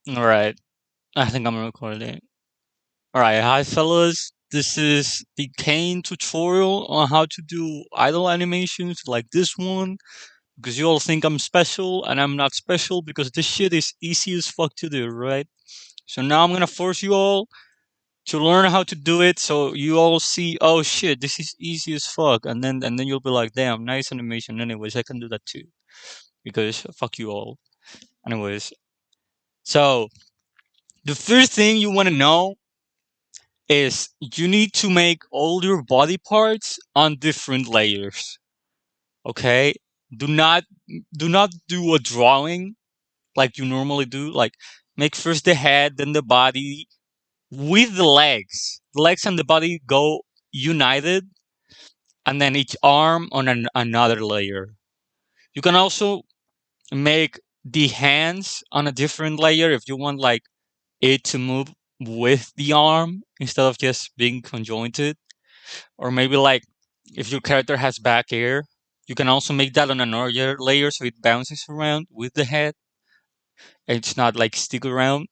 All right, I think I'm recording. All right, hi fellas. This is the Kane tutorial on how to do idle animations like this one. Because you all think I'm special, and I'm not special because this shit is easy as fuck to do, right? So now I'm gonna force you all to learn how to do it, so you all see, oh shit, this is easy as fuck, and then you'll be like, damn, nice animation. Anyways, I can do that too because fuck you all. Anyways, so the first thing you want to know is you need to make all your body parts on different layers. Okay? Do not do not do a drawing like you normally do. Like make first the head, then the body with the legs. The legs and the body go united, and then each arm on another layer. You can also make the hands on a different layer if you want like it to move with the arm instead of just being conjointed. Or maybe like if your character has back hair, you can also make that on another layer so it bounces around with the head. And it's not like stick around.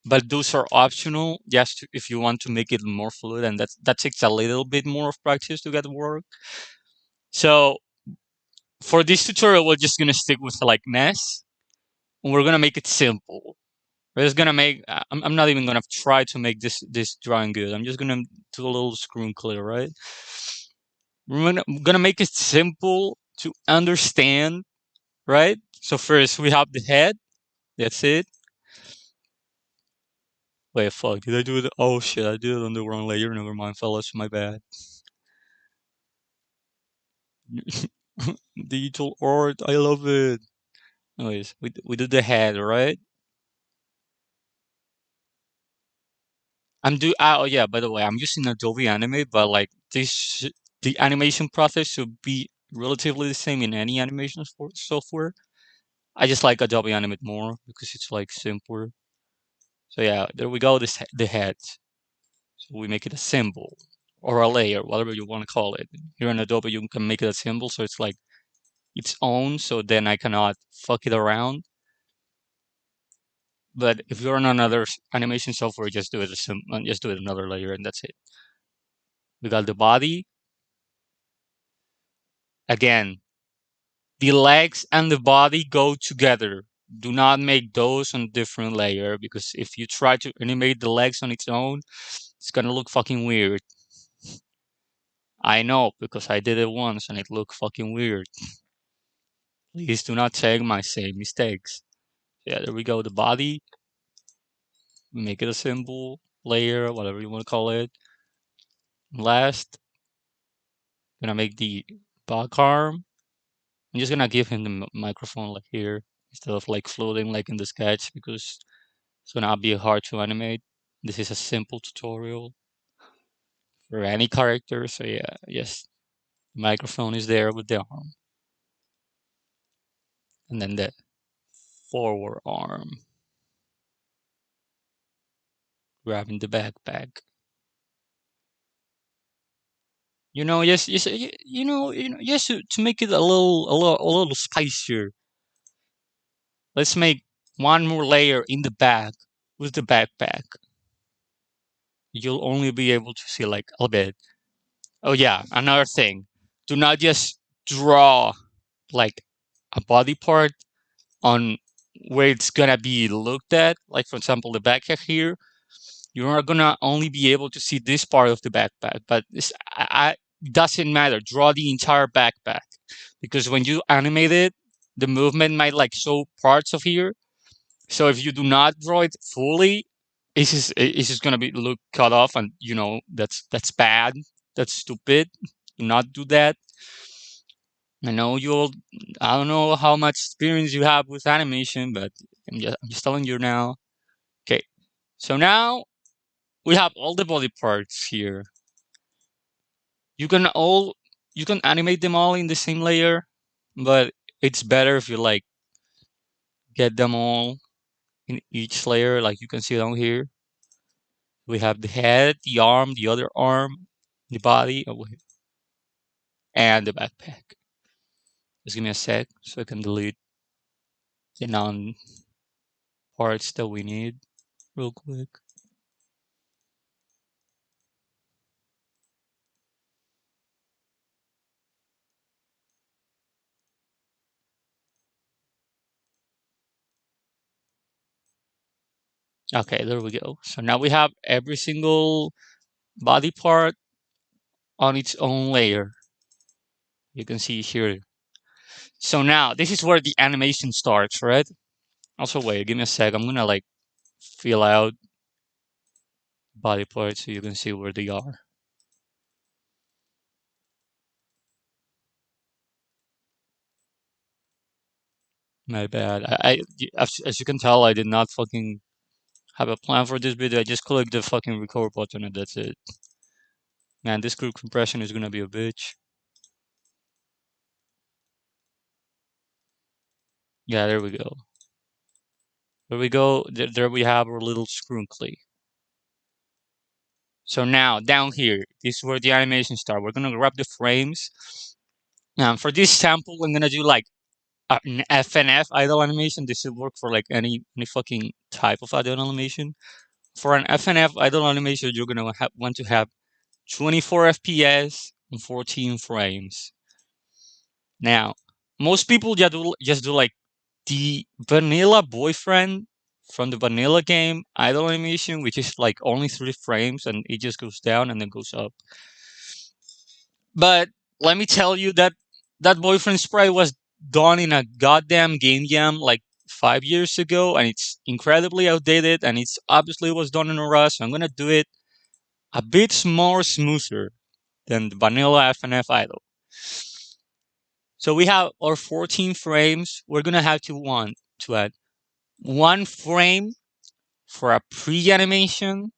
But those are optional, just if you want to make it more fluid, and that takes a little bit more of practice to get work. So for this tutorial, we're just gonna stick with like mesh, and we're gonna make it simple. We're just gonna make. I'm not even gonna try to make this drawing good. I'm just gonna do a little screen clear, right? We're gonna make it simple to understand, right? So first we have the head. That's it. Wait, fuck. Did I do it? Oh shit, I did it on the wrong layer. Never mind, fellas. My bad. Digital art. I love it. Anyways, we did the head, right? Oh yeah. By the way, I'm using Adobe Animate, but like the animation process should be relatively the same in any animation software. I just like Adobe Animate more because it's like simpler. So yeah, there we go. The head. So we make it a symbol or a layer, whatever you want to call it. Here in Adobe, you can make it a symbol, so it's like its own. So then I cannot fuck it around. But if you're on another animation software, just do it another layer, and that's it. We got the body again. The legs and the body go together. Do not make those on a different layer because if you try to animate the legs on its own, it's gonna look fucking weird. I know because I did it once and it looked fucking weird. Please do not take my same mistakes. Yeah, there we go. The body, make it a symbol, layer, whatever you want to call it. Last, gonna make the back arm. I'm just gonna give him the microphone like here instead of like floating like in the sketch because it's gonna be hard to animate. This is a simple tutorial for any character. So yeah, yes, the microphone is there with the arm, and then the forward arm grabbing the backpack. Just to make it a little spicier. Let's make one more layer in the back with the backpack. You'll only be able to see like a bit. Oh yeah, another thing. Do not just draw like a body part on where it's gonna be looked at. Like for example, the backpack here. You're gonna only be able to see this part of the backpack, but doesn't matter. Draw the entire backpack because when you animate it, the movement might like show parts of here. So if you do not draw it fully, it's just gonna be look cut off, and that's bad. That's stupid. Do not do that. I know you'll. I don't know how much experience you have with animation, but I'm just telling you now. Okay, so now we have all the body parts here. You can all you can animate them all in the same layer, but it's better if you like get them all in each layer. Like you can see down here, we have the head, the arm, the other arm, the body, and the backpack. Just give me a sec so I can delete the non parts that we need real quick. Okay, there we go. So now we have every single body part on its own layer. You can see here. So now this is where the animation starts, right? Also, wait, give me a sec. I'm gonna like fill out body parts so you can see where they are. My bad. As you can tell, I did not fucking have a plan for this video. I just clicked the fucking record button and that's it. Man, this group compression is gonna be a bitch. Yeah, there we go. There we go. There we have our little scrunkly. So now down here, this is where the animation starts. We're gonna grab the frames. For this sample, I'm gonna do like an FNF idle animation. This will work for like any fucking type of idle animation. For an FNF idle animation, you're gonna want to have 24 FPS and 14 frames. Now, most people just do like the vanilla boyfriend from the vanilla game idle animation, which is like only 3 frames and it just goes down and then goes up. But let me tell you that that boyfriend sprite was done in a goddamn game jam like 5 years ago, and it's incredibly outdated, and it's obviously was done in a rush. So I'm gonna do it a bit more smoother than the vanilla FNF idle. So we have our 14 frames. We're gonna have to add 1 frame for a pre-animation,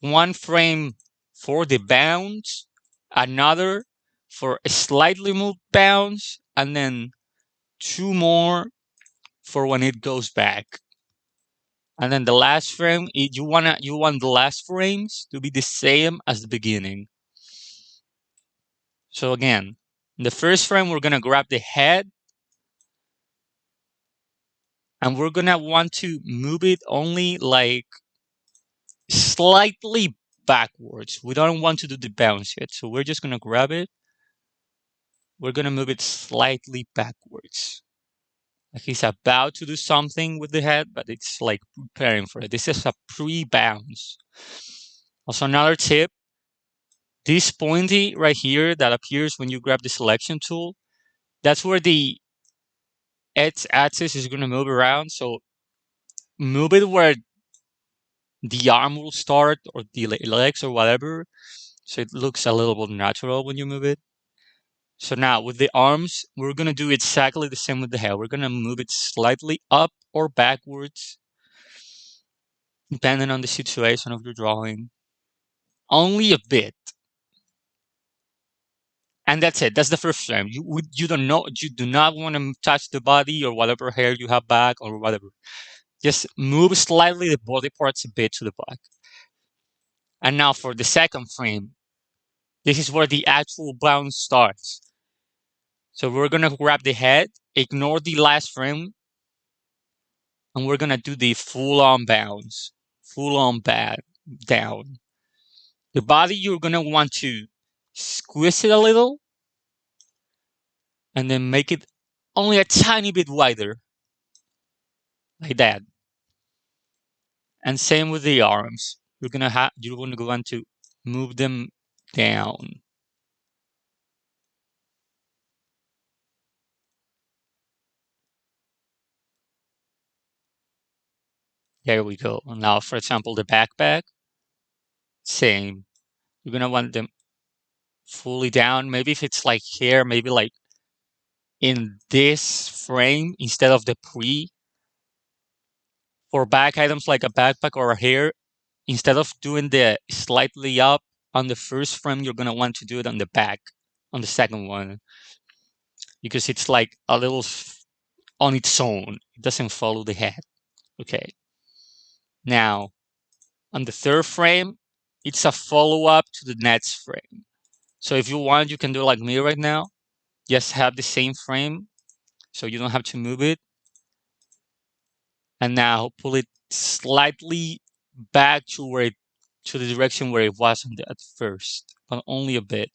1 frame for the bounce, another for a slightly moved bounce, and then 2 more for when it goes back. And then the last frame, you want the last frames to be the same as the beginning. So again, in the first frame, we're gonna grab the head, and we're gonna want to move it only like slightly backwards. We don't want to do the bounce yet, so we're just gonna grab it. We're gonna move it slightly backwards. Like he's about to do something with the head, but it's like preparing for it. This is a pre-bounce. Also, another tip, this pointy right here that appears when you grab the selection tool, that's where the axis is gonna move around. So move it where the arm will start or the legs or whatever. So it looks a little bit natural when you move it. So now with the arms, we're going to do exactly the same with the head. We're going to move it slightly up or backwards, depending on the situation of your drawing. Only a bit. And that's it. That's the first frame. You don't know. You do not want to touch the body or whatever hair you have back or whatever. Just move slightly the body parts a bit to the back. And now for the second frame, this is where the actual bounce starts. So we're going to grab the head, ignore the last frame, and we're gonna do the full-on bounce, full-on bad down. The body, you're gonna want to squeeze it a little and then make it only a tiny bit wider, like that. And same with the arms. You're gonna go on to move them down. There we go. And now, for example, the backpack, same. You're gonna want them fully down. Maybe if it's like here, maybe like in this frame instead of the pre. For back items like a backpack or a hair, instead of doing the slightly up on the first frame, you're gonna want to do it on the back, on the second one, because it's like a little on its own. It doesn't follow the head. Okay. Now, on the third frame, it's a follow-up to the next frame. So if you want, you can do like me right now. Just have the same frame, so you don't have to move it. And now pull it slightly back to the direction where it was at first, but only a bit.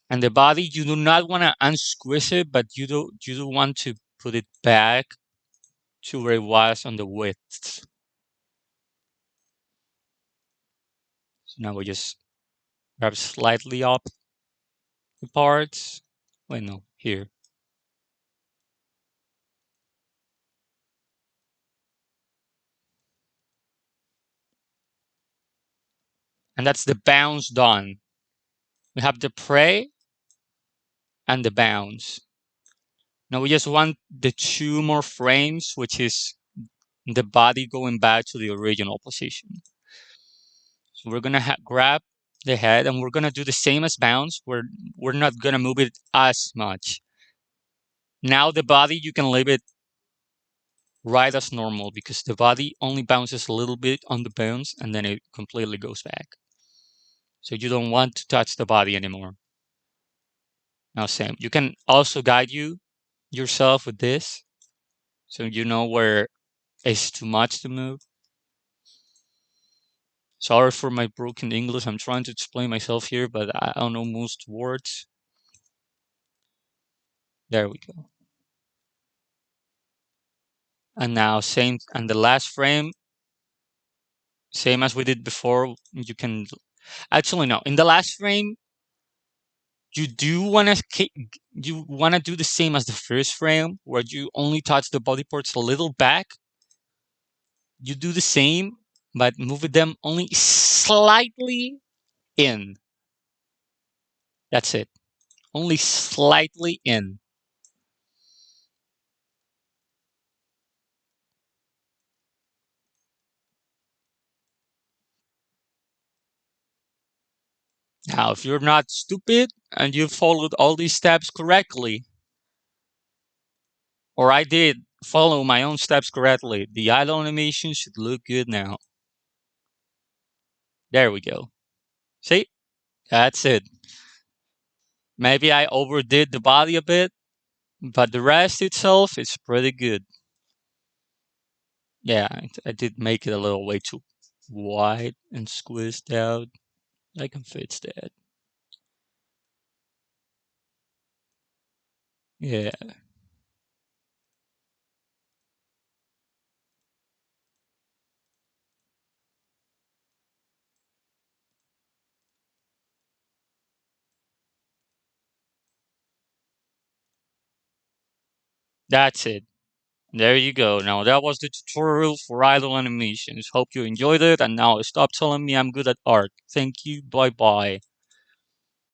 And the body, you do not want to unsqueeze it, but you do want to put it back to where it was on the width. So now we just grab slightly up the parts. Wait, no, here. And that's the bounce done. We have the prey and the bounce. Now we just want the two more frames, which is the body going back to the original position. So we're gonna grab the head and we're gonna do the same as bounce. We're not gonna move it as much. Now the body, you can leave it right as normal because the body only bounces a little bit on the bounce and then it completely goes back. So you don't want to touch the body anymore. Now same. You can also guide yourself with this so you know where it's too much to move. Sorry for my broken English. I'm trying to explain myself here, but I don't know most words. There we go. And now same, and the last frame, same as we did before. You can actually no. In the last frame, you do wanna do the same as the first frame, where you only touch the body parts a little back. You do the same, but move them only slightly in. That's it. Only slightly in. Now, if you're not stupid and you followed all these steps correctly, or I did follow my own steps correctly, the idle animation should look good now. There we go. See? That's it. Maybe I overdid the body a bit, but the rest itself is pretty good. Yeah, I did make it a little way too wide and squeezed out. I can fix that. Yeah, that's it. There you go. Now that was the tutorial for idle animations. Hope you enjoyed it, and now stop telling me I'm good at art. Thank you. Bye bye.